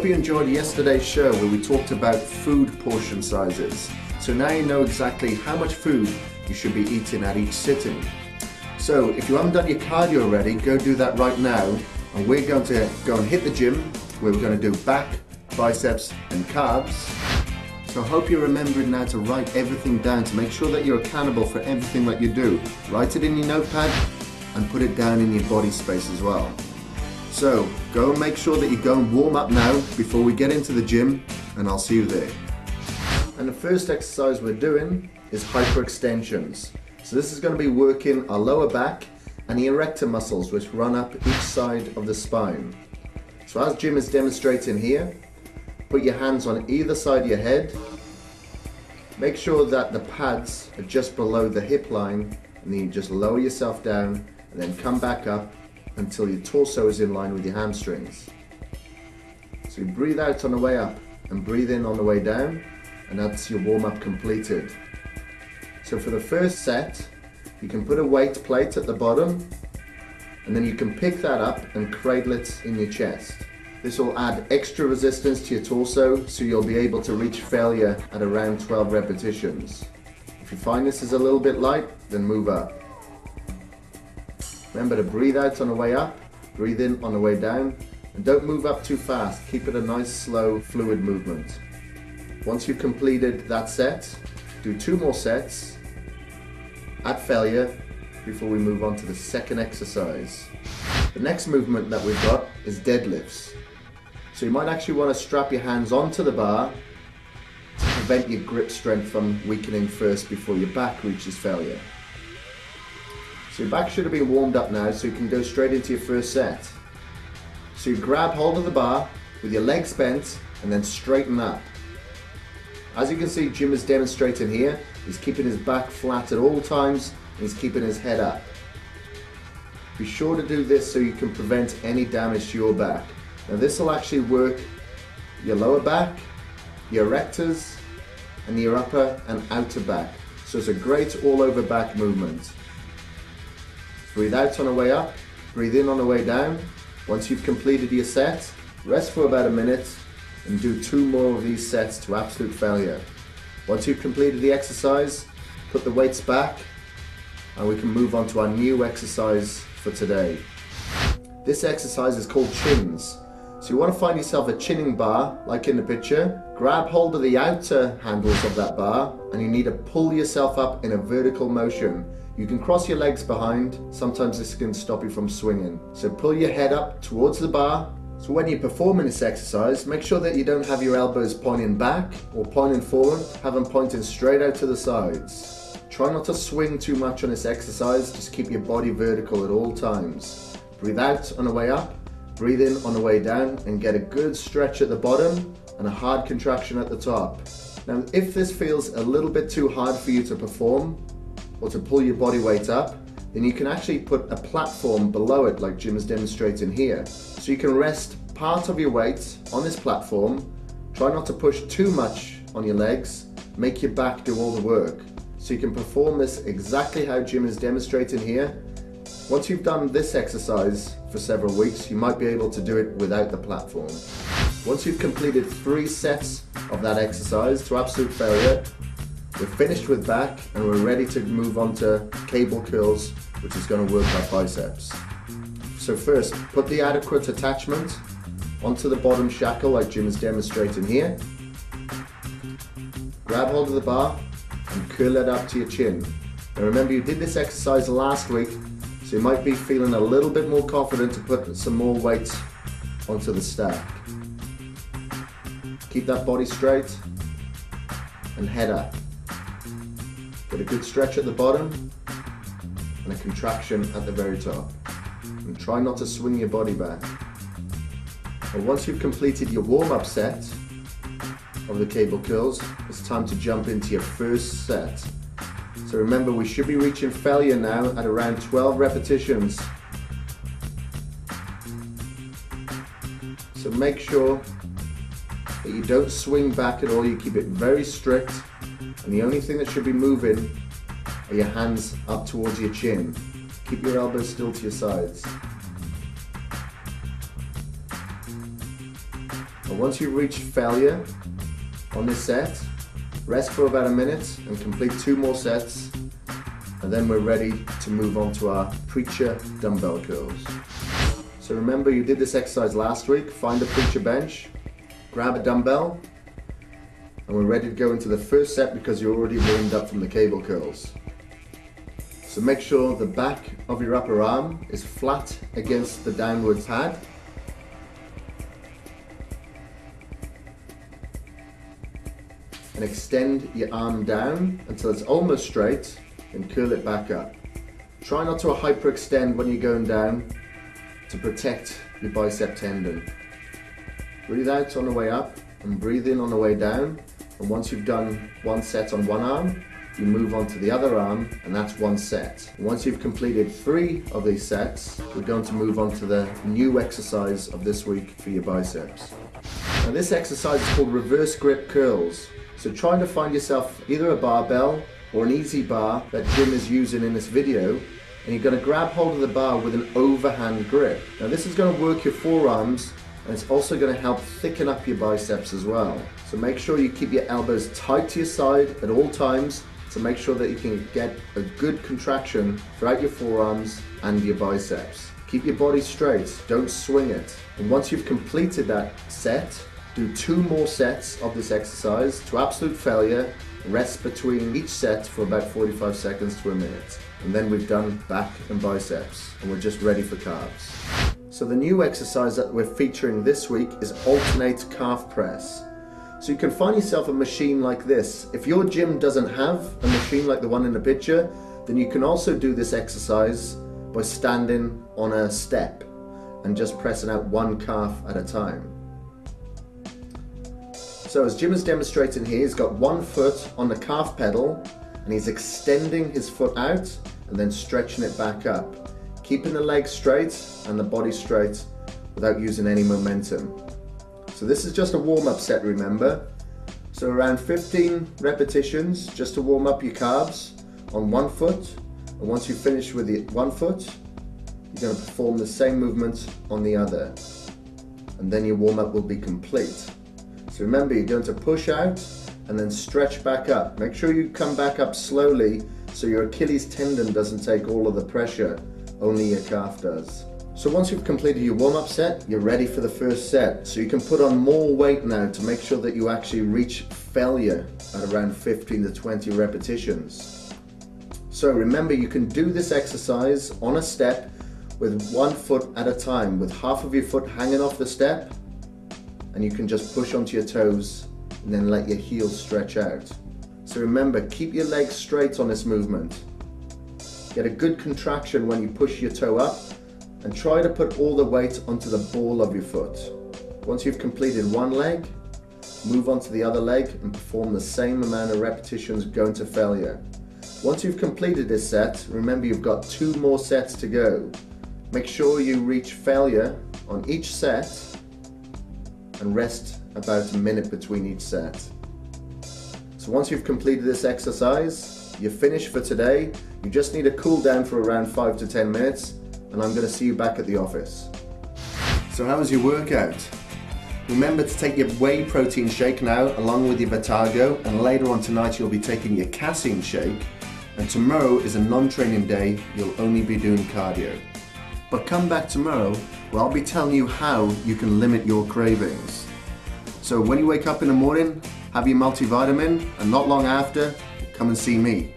hope you enjoyed yesterday's show where we talked about food portion sizes. So now you know exactly how much food you should be eating at each sitting. So if you haven't done your cardio already, go do that right now. And we're going to go and hit the gym where we're going to do back, biceps and calves. So I hope you're remembering now to write everything down to make sure that you're accountable for everything that you do. Write it in your notepad and put it down in your body space as well. So go and make sure that you go and warm up now before we get into the gym, and I'll see you there. And the first exercise we're doing is hyperextensions. So this is going to be working our lower back and the erector muscles which run up each side of the spine. So as Jim is demonstrating here, put your hands on either side of your head. Make sure that the pads are just below the hip line, and then you just lower yourself down and then come back up until your torso is in line with your hamstrings. So you breathe out on the way up and breathe in on the way down, and that's your warm-up completed. So for the first set, you can put a weight plate at the bottom, and then you can pick that up and cradle it in your chest. This will add extra resistance to your torso, so you'll be able to reach failure at around 12 repetitions. If you find this is a little bit light, then move up. Remember to breathe out on the way up, breathe in on the way down, and don't move up too fast. Keep it a nice slow fluid movement. Once you've completed that set, do 2 more sets at failure before we move on to the second exercise. The next movement that we've got is deadlifts. So you might actually want to strap your hands onto the bar to prevent your grip strength from weakening first before your back reaches failure. So your back should have been warmed up now, so you can go straight into your first set. So you grab hold of the bar with your legs bent and then straighten up. As you can see, Jim is demonstrating here. He's keeping his back flat at all times and he's keeping his head up. Be sure to do this so you can prevent any damage to your back. Now this will actually work your lower back, your erectors, and your upper and outer back. So it's a great all over back movement. Breathe out on the way up, breathe in on the way down. Once you've completed your set, rest for about a minute and do 2 more of these sets to absolute failure. Once you've completed the exercise, put the weights back and we can move on to our new exercise for today. This exercise is called chins. So you want to find yourself a chinning bar, like in the picture. Grab hold of the outer handles of that bar and you need to pull yourself up in a vertical motion. You can cross your legs behind, sometimes this can stop you from swinging. So pull your head up towards the bar. So when you're performing this exercise, make sure that you don't have your elbows pointing back or pointing forward, have them pointing straight out to the sides. Try not to swing too much on this exercise, just keep your body vertical at all times. Breathe out on the way up, breathe in on the way down, and get a good stretch at the bottom and a hard contraction at the top. Now if this feels a little bit too hard for you to perform, or to pull your body weight up, then you can actually put a platform below it like Jim is demonstrating here. So you can rest part of your weight on this platform, try not to push too much on your legs, make your back do all the work. So you can perform this exactly how Jim is demonstrating here. Once you've done this exercise for several weeks, you might be able to do it without the platform. Once you've completed 3 sets of that exercise to absolute failure, we're finished with back and we're ready to move on to cable curls, which is going to work our biceps. So first, put the adequate attachment onto the bottom shackle like Jim is demonstrating here. Grab hold of the bar and curl it up to your chin. Now remember, you did this exercise last week, so you might be feeling a little bit more confident to put some more weight onto the stack. Keep that body straight and head up. Get a good stretch at the bottom and a contraction at the very top. And try not to swing your body back. And once you've completed your warm-up set of the cable curls, it's time to jump into your first set. So remember, we should be reaching failure now at around 12 repetitions. So make sure that you don't swing back at all, you keep it very strict. And the only thing that should be moving are your hands up towards your chin. Keep your elbows still to your sides. And And once you reach failure on this set, rest for about a minute and complete 2 more sets, and then we're ready to move on to our preacher dumbbell curls. So remember, you did this exercise last week. Find a preacher bench, grab a dumbbell, and we're ready to go into the first set because you're already warmed up from the cable curls. So make sure the back of your upper arm is flat against the downward pad. And extend your arm down until it's almost straight and curl it back up. Try not to hyperextend when you're going down to protect your bicep tendon. Breathe out on the way up and breathe in on the way down. And once you've done 1 set on one arm, you move on to the other arm, and that's 1 set. Once you've completed 3 of these sets, we're going to move on to the new exercise of this week for your biceps. Now this exercise is called reverse grip curls. So try to find yourself either a barbell or an easy bar that Jim is using in this video, and you're going to grab hold of the bar with an overhand grip. Now this is going to work your forearms, and it's also going to help thicken up your biceps as well. So make sure you keep your elbows tight to your side at all times to make sure that you can get a good contraction throughout your forearms and your biceps. Keep your body straight, don't swing it. And once you've completed that set, do 2 more sets of this exercise to absolute failure. Rest between each set for about 45 seconds to a minute. And then we've done back and biceps, and we're just ready for calves. So the new exercise that we're featuring this week is alternate calf press. So you can find yourself a machine like this. If your gym doesn't have a machine like the one in the picture, then you can also do this exercise by standing on a step and just pressing out 1 calf at a time. So as Jim is demonstrating here, he's got 1 foot on the calf pedal and he's extending his foot out and then stretching it back up, keeping the legs straight and the body straight without using any momentum. So this is just a warm-up set, remember. So around 15 repetitions just to warm up your calves on 1 foot, and once you finish with the 1 foot, you're going to perform the same movement on the other, and then your warm-up will be complete. So remember, you're going to push out and then stretch back up. Make sure you come back up slowly so your Achilles tendon doesn't take all of the pressure, only your calf does. So once you've completed your warm-up set, you're ready for the first set. So you can put on more weight now to make sure that you actually reach failure at around 15 to 20 repetitions. So remember, you can do this exercise on a step with 1 foot at a time, with half of your foot hanging off the step, and you can just push onto your toes and then let your heels stretch out. So remember, keep your legs straight on this movement. Get a good contraction when you push your toe up, and try to put all the weight onto the ball of your foot. Once you've completed 1 leg, move on to the other leg and perform the same amount of repetitions going to failure. Once you've completed this set, remember you've got 2 more sets to go. Make sure you reach failure on each set and rest about a minute between each set. So once you've completed this exercise, you're finished for today. You just need to cool down for around 5 to 10 minutes, and I'm going to see you back at the office. So how was your workout? Remember to take your whey protein shake now along with your Vitago, and later on tonight you'll be taking your casein shake, and tomorrow is a non-training day, you'll only be doing cardio. But come back tomorrow where I'll be telling you how you can limit your cravings. So when you wake up in the morning, have your multivitamin, and not long after, come and see me.